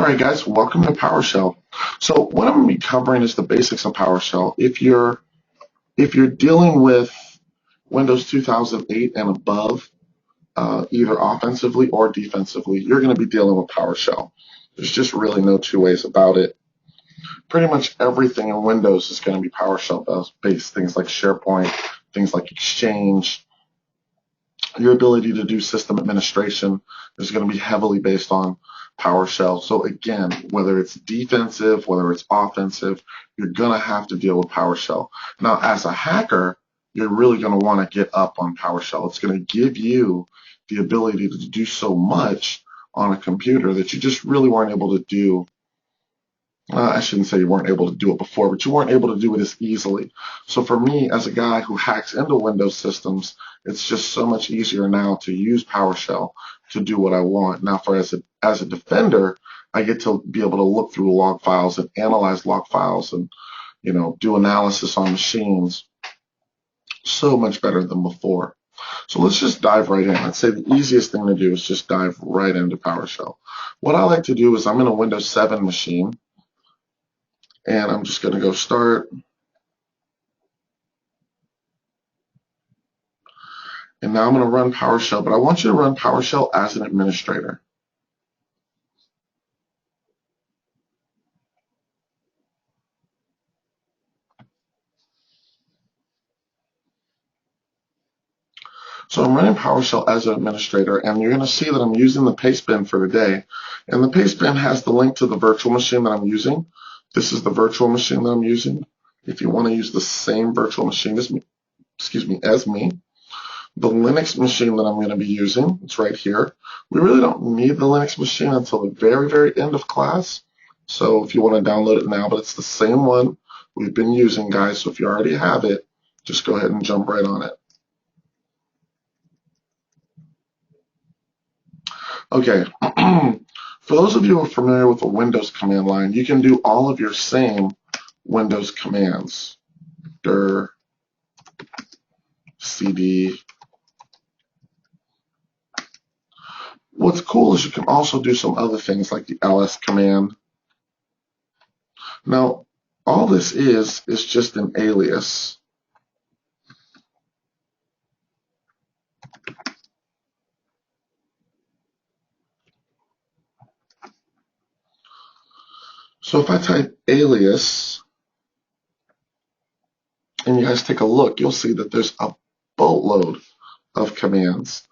Alright guys, welcome to PowerShell. So what I'm going to be covering is the basics of PowerShell. If you're dealing with Windows 2008 and above, either offensively or defensively, you're going to be dealing with PowerShell. There's just really no two ways about it. Pretty much everything in Windows is going to be PowerShell based, things like SharePoint, things like Exchange. Your ability to do system administration is going to be heavily based on PowerShell. So again, whether it's defensive, whether it's offensive, you're going to have to deal with PowerShell. Now, as a hacker, you're really going to want to get up on PowerShell. It's going to give you the ability to do so much on a computer that you just really weren't able to do. I shouldn't say you weren't able to do it before, but you weren't able to do it as easily. So for me, as a guy who hacks into Windows systems, it's just so much easier now to use PowerShell to do what I want. Now, as a defender, I get to be able to look through log files and analyze log files and do analysis on machines so much better than before. So let's just dive right in. I'd say the easiest thing to do is just dive right into PowerShell. What I like to do is I'm in a Windows 7 machine. And I'm just going to go start. And now I'm going to run PowerShell, but I want you to run PowerShell as an administrator. So I'm running PowerShell as an administrator, and you're going to see that I'm using the paste bin for today. And the paste bin has the link to the virtual machine that I'm using. This is the virtual machine that I'm using. If you want to use the same virtual machine as me, the Linux machine that I'm going to be using, it's right here. We really don't need the Linux machine until the very, very end of class. So if you want to download it now, but it's the same one we've been using, guys. So if you already have it, just go ahead and jump right on it. Okay. For those of you who are familiar with the Windows command line, you can do all of your same Windows commands. dir, cd. What's cool is you can also do some other things like the ls command. Now, all this is just an alias. So if I type alias, and you guys take a look, you'll see that there's a boatload of commands.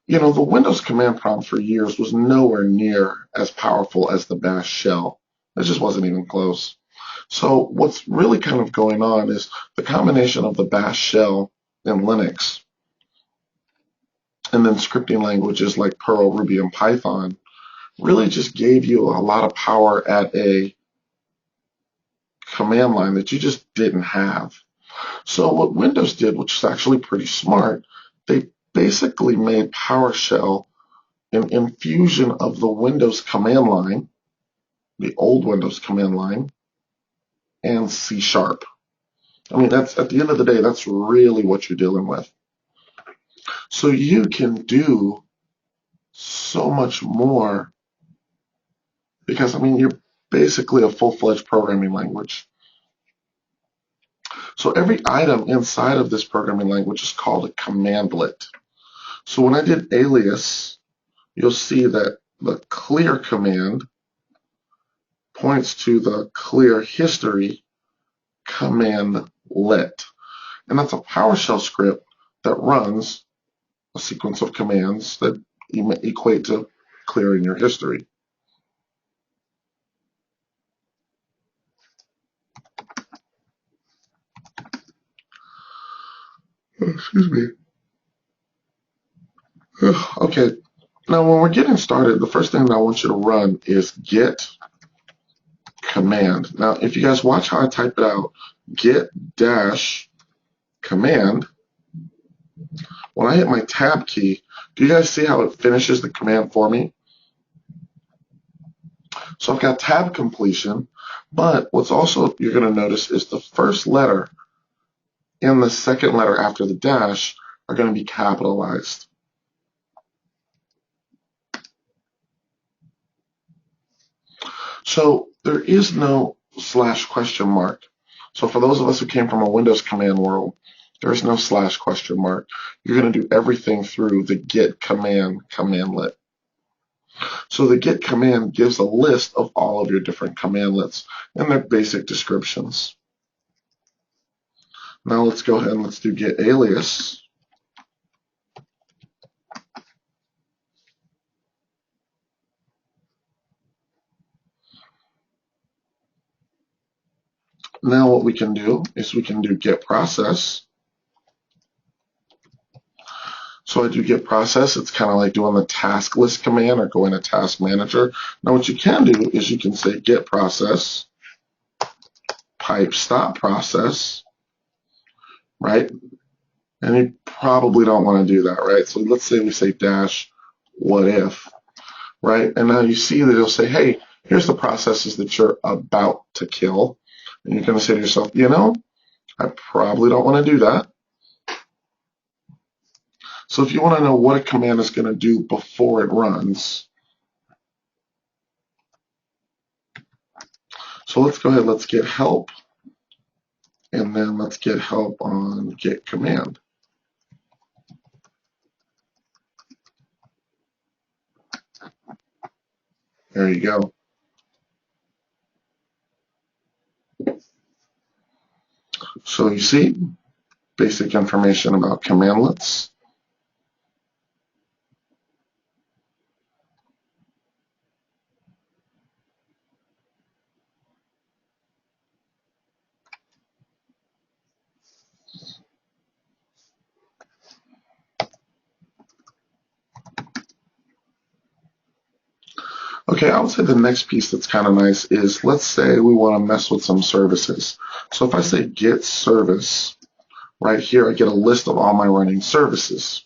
The Windows command prompt for years was nowhere near as powerful as the bash shell. It just wasn't even close. So what's really kind of going on is the combination of the bash shell and Linux, and then scripting languages like Perl, Ruby, and Python really just gave you a lot of power at a command line that you just didn't have. So what Windows did, which is actually pretty smart, they basically made PowerShell an infusion of the Windows command line, the old Windows command line, and C#. I mean, that's at the end of the day, that's really what you're dealing with. So you can do so much more because, I mean, you're basically a full-fledged programming language. So every item inside of this programming language is called a commandlet. So when I did alias, you'll see that the clear command points to the clear history commandlet. And that's a PowerShell script that runs a sequence of commands that equate to clearing your history. Excuse me. Okay, now when we're getting started, the first thing that I want you to run is get command. Now, if you guys watch how I type it out, get dash command, when I hit my tab key, do you guys see how it finishes the command for me? So I've got tab completion, but what's also you're going to notice is the first letter and the second letter after the dash are going to be capitalized. So there is no slash question mark. So for those of us who came from a Windows command world, there is no slash question mark. You're going to do everything through the get command commandlet. So the get command gives a list of all of your different commandlets and their basic descriptions. Now let's go ahead and let's do get alias. Now what we can do is we can do get process. So I do get process. It's kind of like doing the task list command or going to task manager. Now what you can do is you can say get process, pipe stop process, right? And you probably don't want to do that, right? So let's say we say dash what if, right? And now you see that it'll say, hey, here's the processes that you're about to kill. And you're going to say to yourself, you know, I probably don't want to do that. So if you want to know what a command is going to do before it runs, so let's go ahead, let's get help, and then let's get help on get command. There you go. So you see, basic information about commandlets. Okay, I would say the next piece that's kind of nice is, let's say we want to mess with some services. So if I say get service, right here I get a list of all my running services.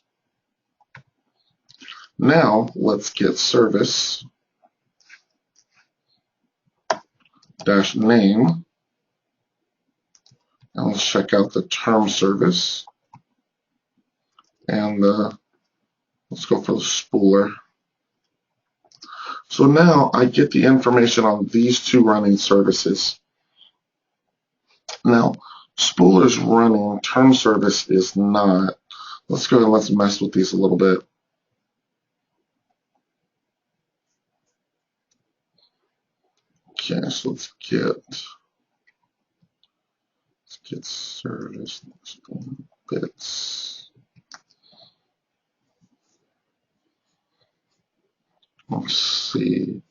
Now let's get service dash name, and let's check out the term service, and let's go for the spooler. So now I get the information on these two running services. Now, spooler's running, term service is not. Let's go and let's mess with these a little bit. Okay, so let's get service bits. Let's see.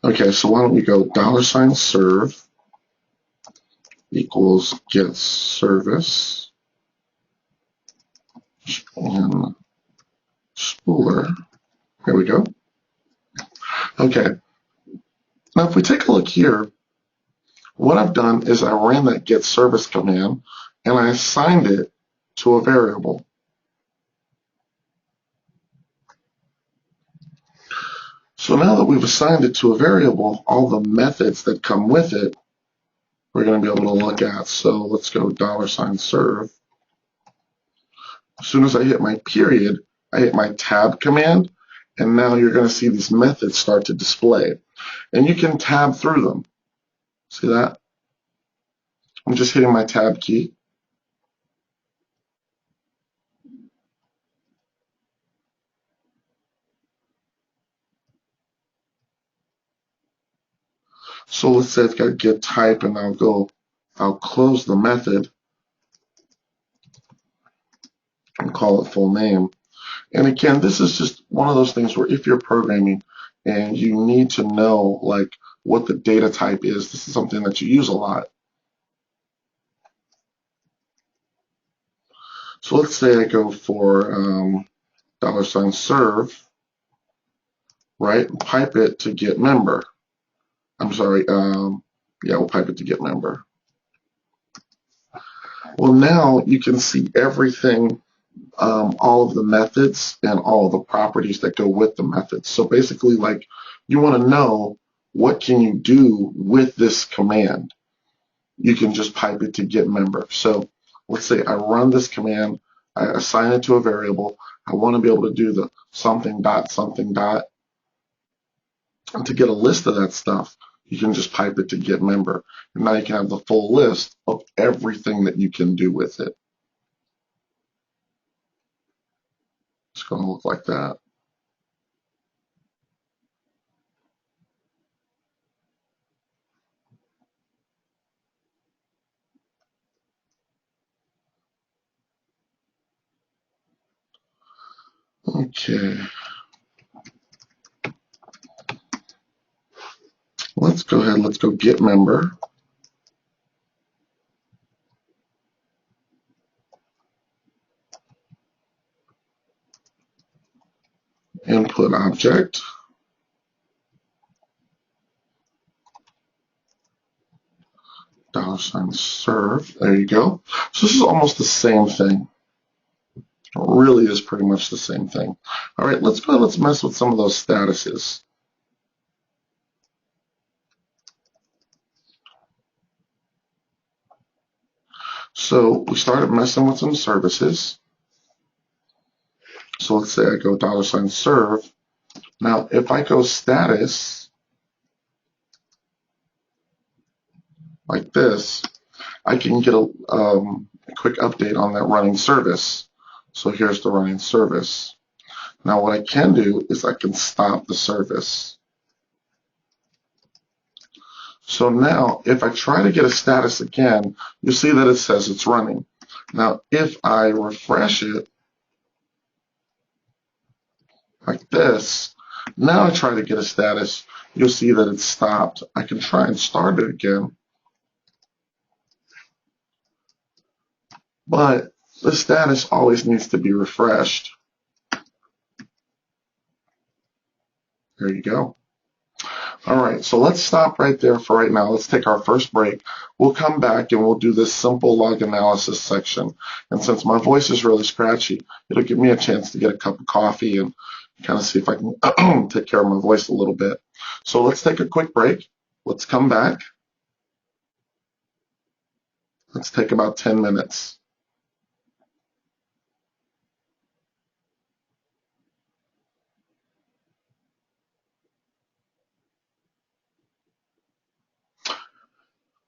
Okay, so why don't we go $serve equals get service and spooler. Here we go. Okay. Now if we take a look here, what I've done is I ran that get service command and I assigned it to a variable. So now that we've assigned it to a variable, all the methods that come with it, we're going to be able to look at. So let's go $serve. As soon as I hit my period, I hit my tab command, and now you're going to see these methods start to display. And you can tab through them. See that? I'm just hitting my tab key. So let's say I've got get type, and I'll close the method and call it full name. And again, this is just one of those things where if you're programming and you need to know like what the data type is, this is something that you use a lot. So let's say I go for $serve, right? Pipe it to get member. I'm sorry, yeah, we'll pipe it to get member. Well, now you can see everything, all of the methods and all of the properties that go with the methods. So basically, like, you want to know what can you do with this command. You can just pipe it to get member. So let's say I run this command, I assign it to a variable. I want to be able to do the something dot something dot. And to get a list of that stuff, you can just pipe it to get member. And now you can have the full list of everything that you can do with it. It's going to look like that. Okay. Let's go ahead. Let's go get member. Input object. $serve. There you go. So this is almost the same thing. It really is pretty much the same thing. All right, let's go. Let's mess with some of those statuses. So we started messing with some services. So let's say I go $serve. Now, if I go status like this, I can get a quick update on that running service. So here's the running service. Now, what I can do is I can stop the service. So now, if I try to get a status again, you'll see that it says it's running. Now, if I refresh it like this, now I try to get a status, you'll see that it's stopped. I can try and start it again, but the status always needs to be refreshed. There you go. All right, so let's stop right there for right now. Let's take our first break. We'll come back and we'll do this simple log analysis section. And since my voice is really scratchy, it'll give me a chance to get a cup of coffee and kind of see if I can take care of my voice a little bit. So let's take a quick break. Let's come back. Let's take about 10 minutes.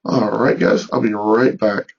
All right, guys, I'll be right back.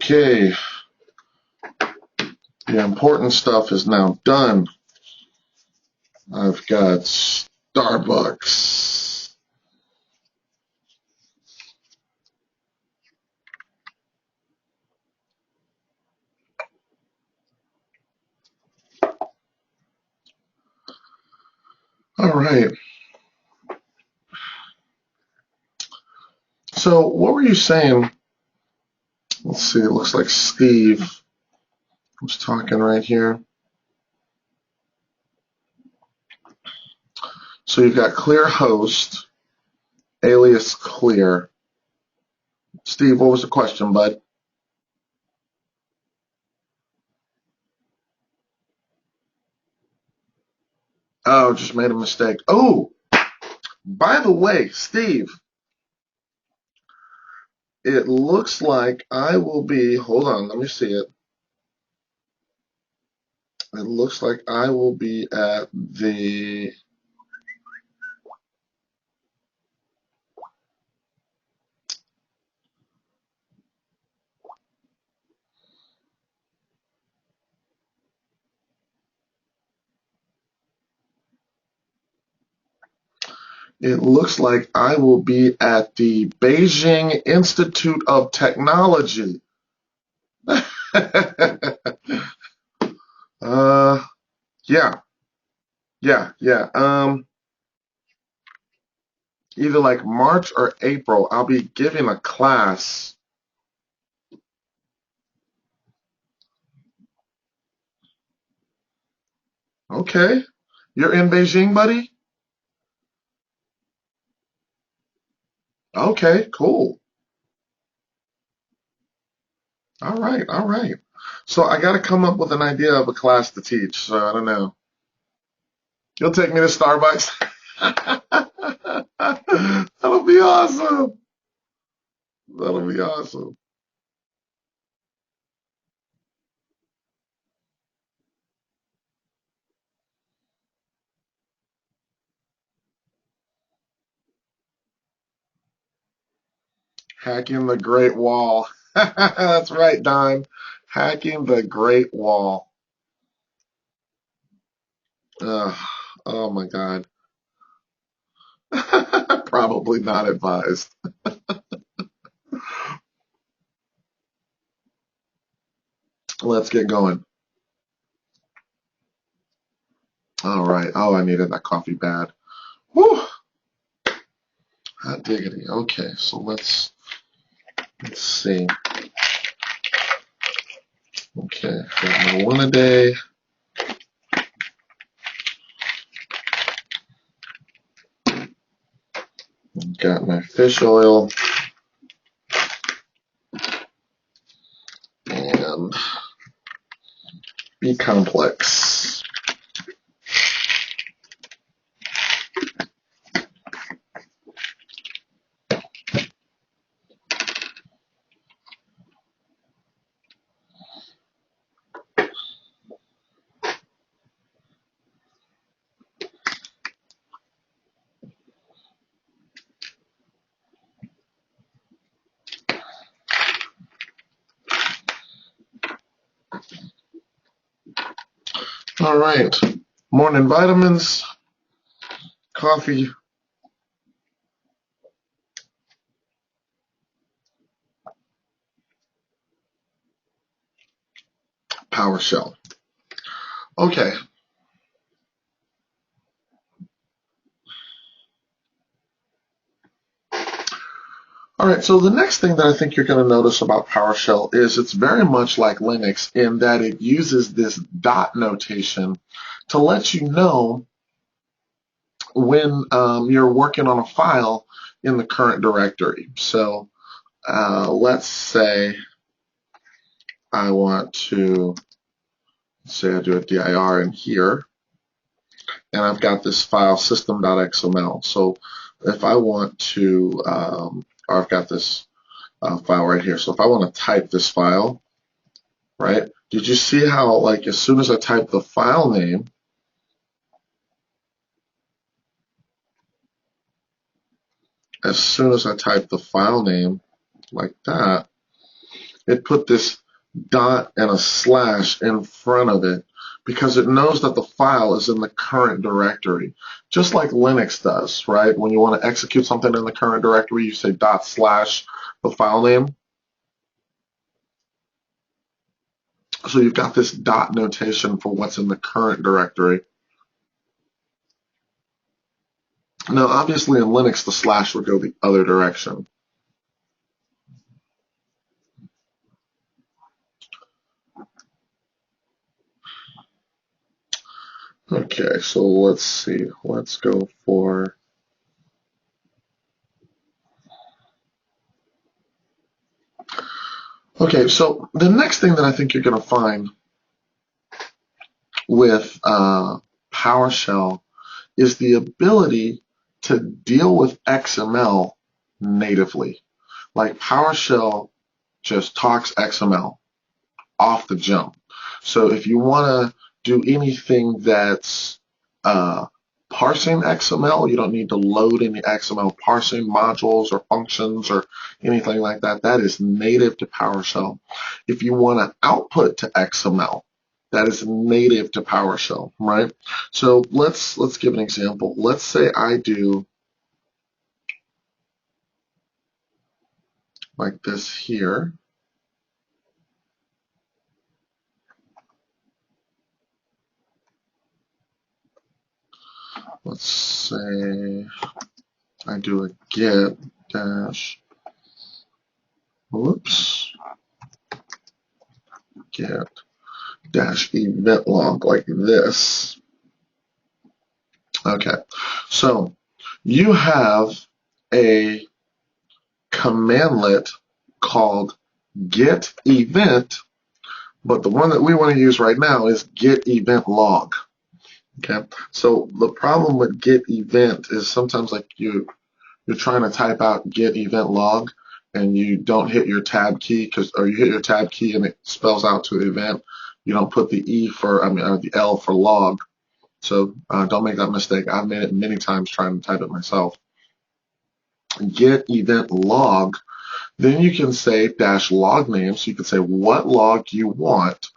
Okay, the important stuff is now done. I've got Starbucks. All right. So what were you saying? Let's see, it looks like Steve was talking right here. So you've got clear host, alias clear. Steve, what was the question, bud? Oh, just made a mistake. Oh, by the way, Steve, it looks like I will be, hold on, let me see it. It looks like I will be at the, it looks like I will be at the Beijing Institute of Technology. uh, yeah, yeah. Either like March or April, I'll be giving a class. Okay. You're in Beijing, buddy? Okay, cool. All right, all right. So I got to come up with an idea of a class to teach. So I don't know. You'll take me to Starbucks? That'll be awesome. That'll be awesome. Hacking the Great Wall. That's right, Don. Hacking the Great Wall. Ugh, oh my God. Probably not advised. Let's get going. All right. Oh, I needed that coffee bad. Whew. Hot diggity. Okay, so let's see. Okay, got my one a day. Got my fish oil and B complex. All right. Morning vitamins, coffee, Powershell. Okay. All right, so the next thing that I think you're going to notice about PowerShell is it's very much like Linux in that it uses this dot notation to let you know when you're working on a file in the current directory. So let's say I want to, say I do a dir in here, and I've got this file system.xml. So if I want to, or I've got this file right here. So if I want to type this file, right? Did you see how, like, as soon as I type the file name, like that, it put this dot and a slash in front of it because it knows that the file is in the current directory, just like Linux does, right? When you want to execute something in the current directory, you say dot slash the file name. So you've got this dot notation for what's in the current directory. Now, obviously in Linux, the slash would go the other direction. Okay, so let's see. Let's go for... Okay, so the next thing that I think you're going to find with PowerShell is the ability to deal with XML natively. Like PowerShell just talks XML off the jump. So if you want to do anything that's parsing XML, you don't need to load any XML parsing modules or functions or anything like that. That is native to PowerShell. If you want to output to XML, that is native to PowerShell, right? So let's give an example. Let's say I do like this here. Let's say I do a get dash, whoops, get dash eventlog like this. Okay, so you have a commandlet called get event, but the one that we want to use right now is get event log. Okay, so the problem with get event is sometimes like you're trying to type out get event log and you don't hit your tab key or you hit your tab key and it spells out to event. You don't put the the L for log. So don't make that mistake. I've made it many times trying to type it myself. Get event log. Then you can say dash log name. So you can say what log you want.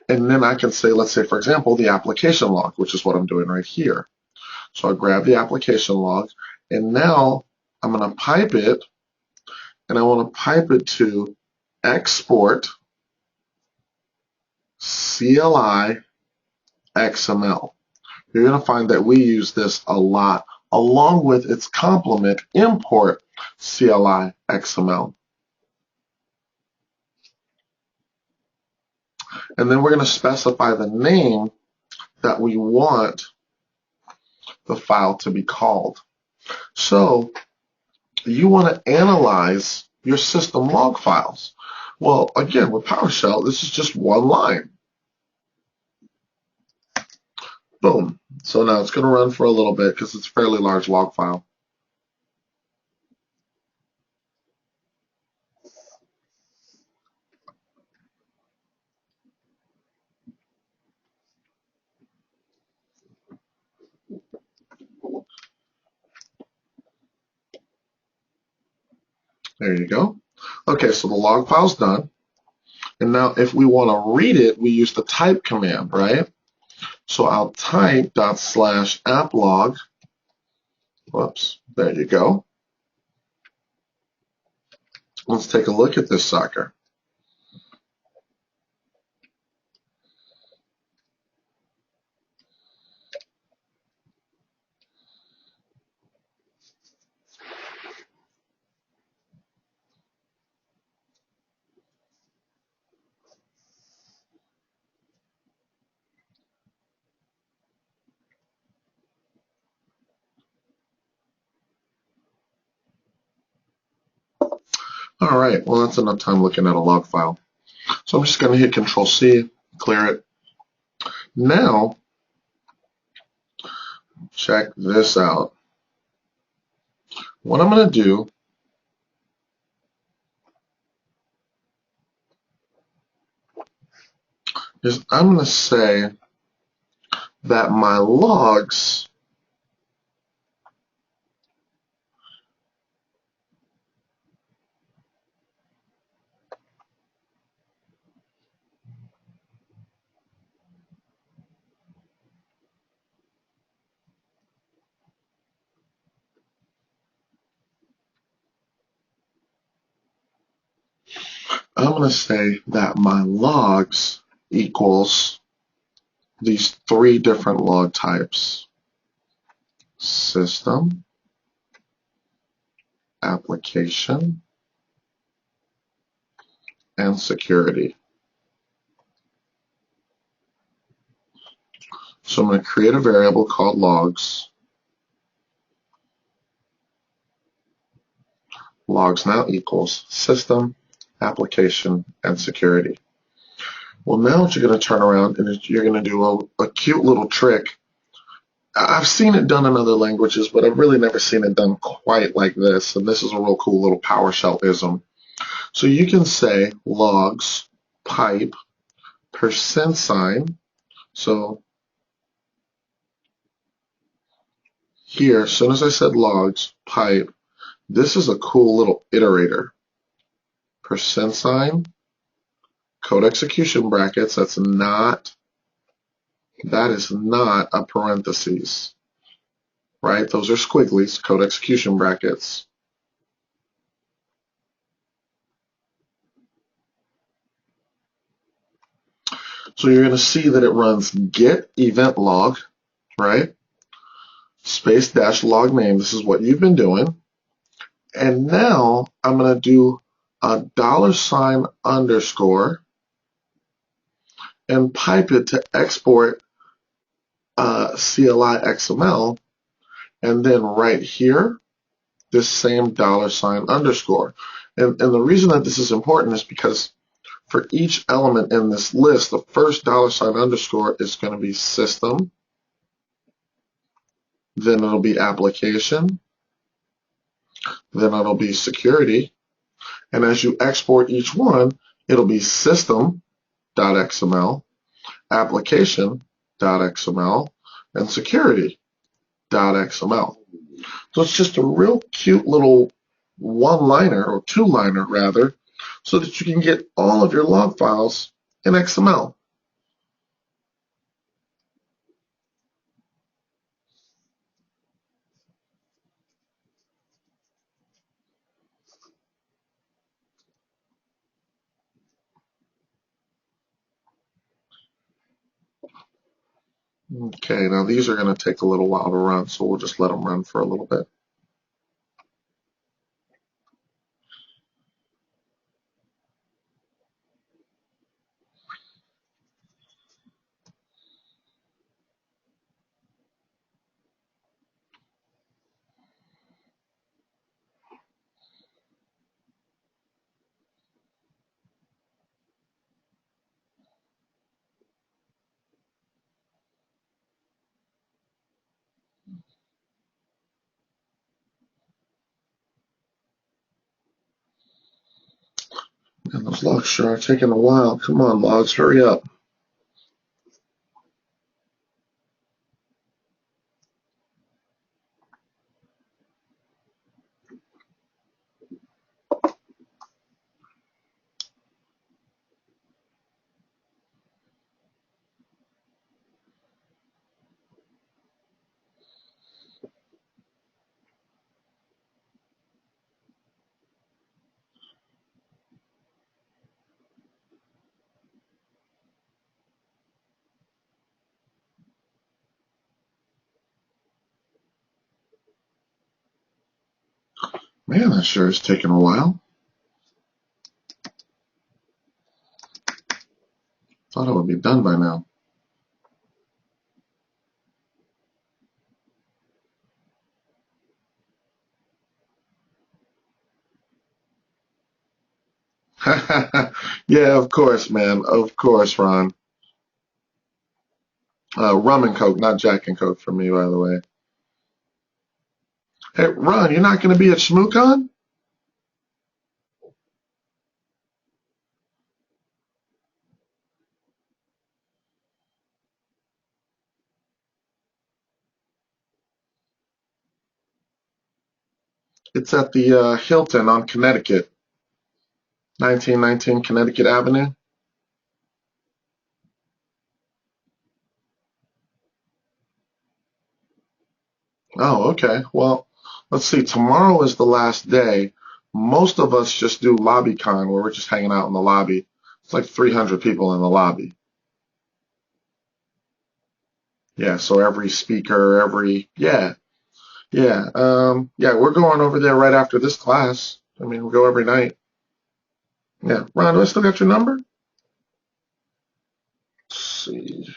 And then I can say, let's say, for example, the application log, which is what I'm doing right here. So I grab the application log, and now I'm going to pipe it, and I want to pipe it to export CLI XML. You're going to find that we use this a lot, along with its complement, import CLI XML. And then we're going to specify the name that we want the file to be called. So you want to analyze your system log files. Well, again, with PowerShell, this is just one line. Boom. So now it's going to run for a little bit because it's a fairly large log file. There you go. Okay, so the log file's done. And now if we want to read it, we use the type command, right? So I'll type /applog. Whoops, there you go. Let's take a look at this sucker. All right, well, that's enough time looking at a log file. So I'm just going to hit Control-C, clear it. Now, check this out. What I'm going to do is I'm going to say that my logs I'm going to say that my logs equals these three different log types: system, application, and security. So I'm going to create a variable called logs. Logs now equals system, application, and security. Well, now what you're going to turn around and you're going to do a cute little trick. I've seen it done in other languages, but I've really never seen it done quite like this. And this is a real cool little PowerShell-ism. So you can say logs pipe %. So here, as soon as I said logs pipe, this is a cool little iterator. %, code execution brackets. That is not a parentheses, right? Those are squigglies, code execution brackets. So you're going to see that it runs get event log, right? Space dash log name. This is what you've been doing. And now I'm going to do a $_ and pipe it to export CLI XML. And then right here, this same $_. And the reason that this is important is because for each element in this list, the first $_ is going to be system, then it'll be application, then it'll be security, and as you export each one, it'll be system.xml, application.xml, and security.xml. So it's just a real cute little one-liner, or two-liner rather, so that you can get all of your log files in XML. Okay, now these are going to take a little while to run, so we'll just let them run for a little bit. And those logs sure are taking a while. Come on, logs, hurry up. Man, that sure is taking a while. Thought it would be done by now. Yeah, of course, man. Of course, Ron. Rum and Coke, not Jack and Coke for me, by the way. Hey, Ron, you're not going to be at ShmooCon? It's at the Hilton on Connecticut, 1919 Connecticut Avenue. Oh, okay. Well, let's see. Tomorrow is the last day, Most of us just do LobbyCon, where we're just hanging out in the lobby. It's like 300 people in the lobby. Yeah, so every speaker, yeah, we're going over there right after this class. I mean, we go every night. Yeah, Ron, do I still got your number? Let's see.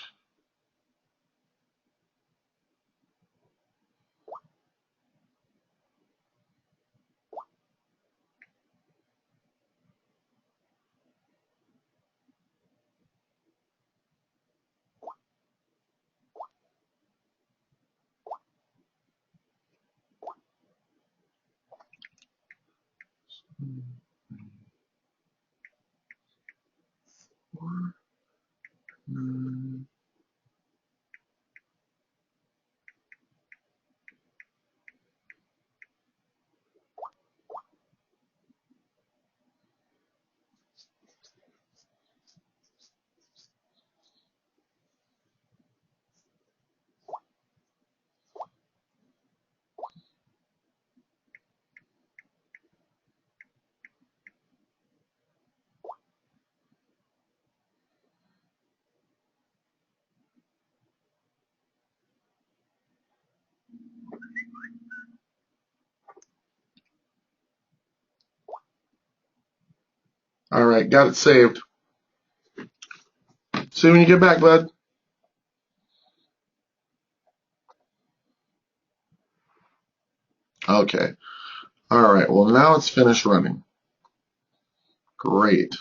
All right, got it saved. See you when you get back, bud. Okay. All right, well, now it's finished running. Great.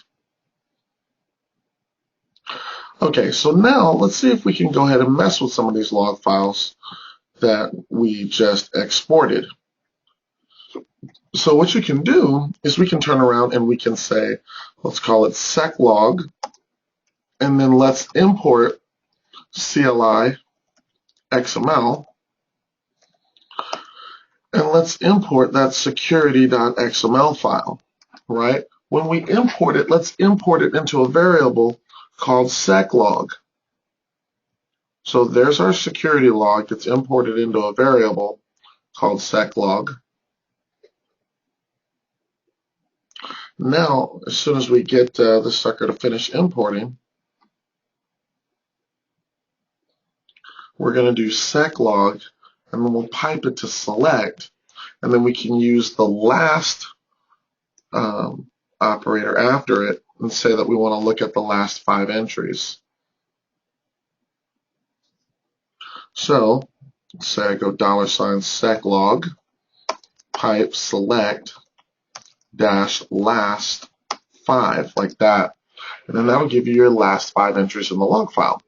Okay, so now let's see if we can go ahead and mess with some of these log files that we just exported. So what you can do is we can turn around and we can say, let's call it seclog, and then let's import CLI XML, and let's import that security.xml file, right? When we import it, let's import it into a variable called seclog. So there's our security log that's imported into a variable called seclog. Now, as soon as we get the sucker to finish importing, we're going to do seclog, and then we'll pipe it to select, and then we can use the last operator after it and say that we want to look at the last 5 entries. So, say I go $seclog pipe select dash last 5, like that, and then that will give you your last 5 entries in the log file.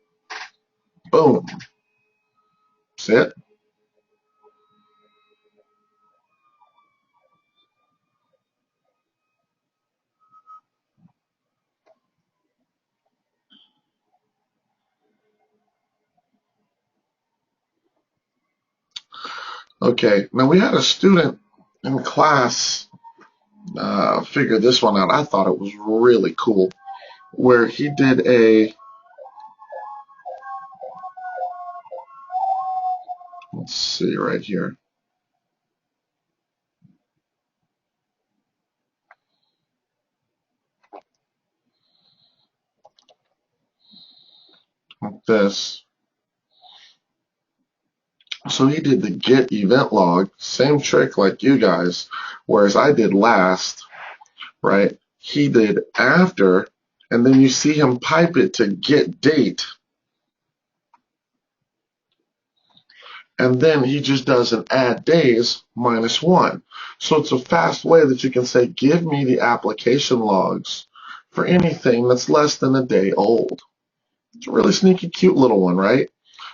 Boom. See it? Okay, now we had a student in class figure this one out. I thought it was really cool, where he did let's see right here. Like this. So he did the get event log, same trick like you guys, whereas I did last, right? He did after, and then you see him pipe it to get date. And then he just does an add days -1. So it's a fast way that you can say, give me the application logs for anything that's less than a day old. It's a really sneaky, cute little one, right?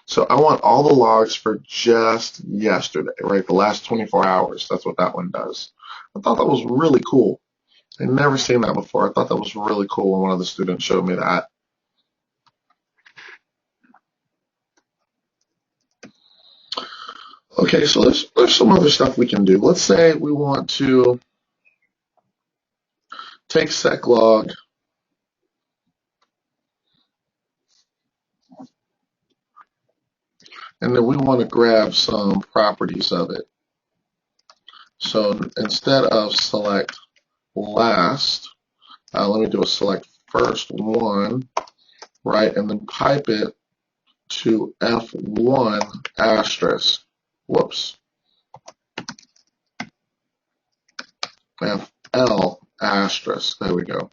So I want all the logs for just yesterday, right? The last 24 hours. That's what that one does. I thought that was really cool. I'd never seen that before. I thought that was really cool when one of the students showed me that. Okay, so there's some other stuff we can do. Let's say we want to take seclog and then we want to grab some properties of it. So instead of select last, let me do a select first one, right, and then pipe it to F1 asterisk. Whoops. FL asterisk. There we go.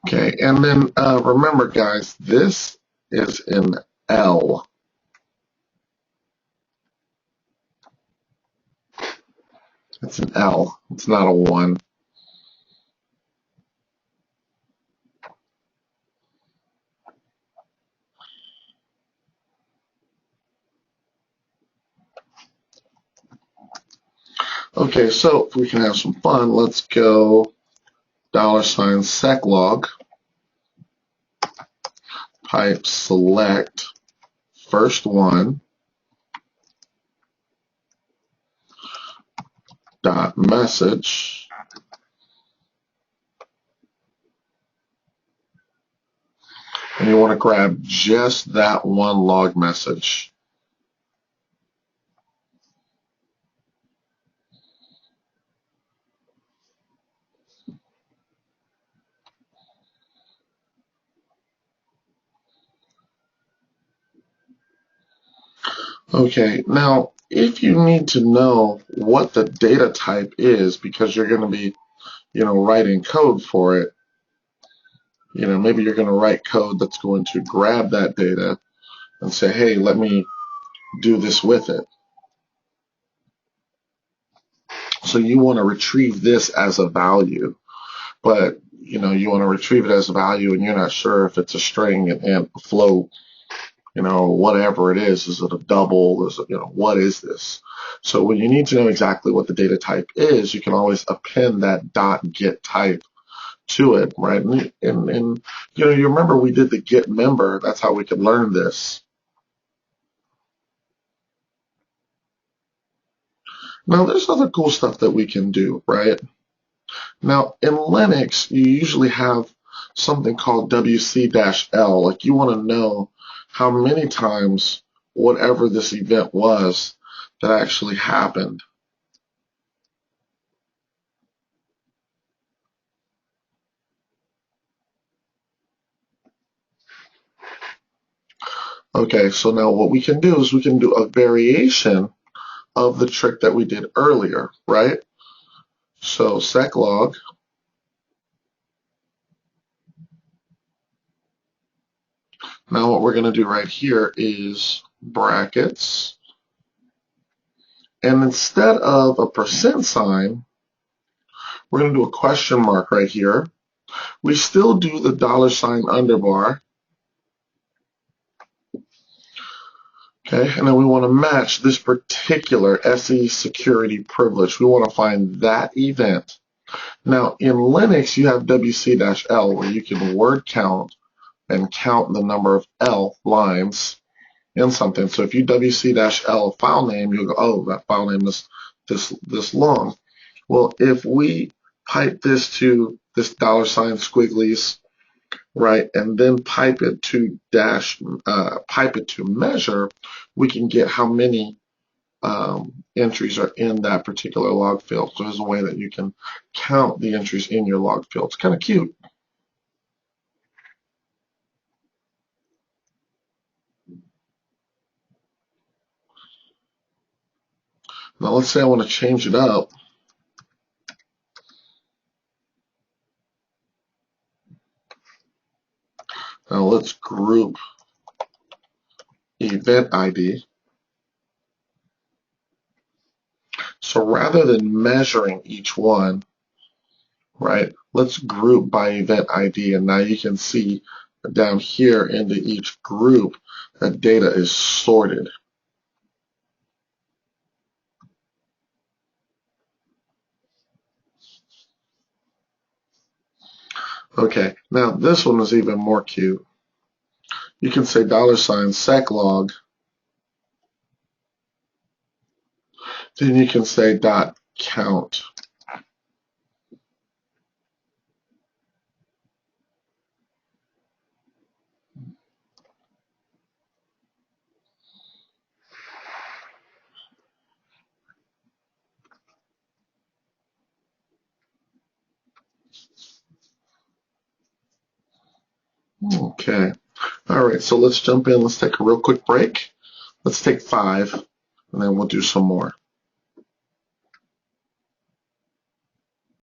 Okay, and then remember, guys, this is an L. It's an L. It's not a 1. Okay, so if we can have some fun, let's go $seclog, pipe select first one, dot message, and you want to grab just that one log message. Okay, now if you need to know what the data type is because you're going to be, writing code for it, maybe you're going to write code that's going to grab that data and say, hey, let me do this with it. So you want to retrieve this as a value, but you want to retrieve it as a value and you're not sure if it's a string and a float, whatever it is it a double, is it, what is this? So when you need to know exactly what the data type is, you can always append that dot get type to it, right? And you remember we did the get member, that's how we could learn this. Now there's other cool stuff that we can do, right? Now in Linux, you usually have something called WC-L, like you want to know how many times whatever this event was that actually happened. Okay, so now what we can do is we can do a variation of the trick that we did earlier, right? So seclog, now what we're going to do right here is brackets, and instead of a %sign, we're going to do a question mark right here. We still do the $sign underbar. Okay, and then we want to match this particular SE security privilege. We want to find that event. Now, in Linux, you have WC-L where you can word count and count the number of L lines in something. So if you WC-L file name, you'll go, oh, that file name is this long. Well, if we pipe this to this $sign squigglies, right, and then pipe it to measure, we can get how many entries are in that particular log field. So there's a way that you can count the entries in your log field. It's kind of cute. Now let's say I want to change it up. Now let's group event ID. So rather than measuring each one, right, let's group by event ID. And now you can see down here into each group that data is sorted. Okay, now this one is even more cute. You can say $seklog, then you can say .count. Okay, all right, so let's jump in. Let's take a real quick break. Let's take 5, and then we'll do some more.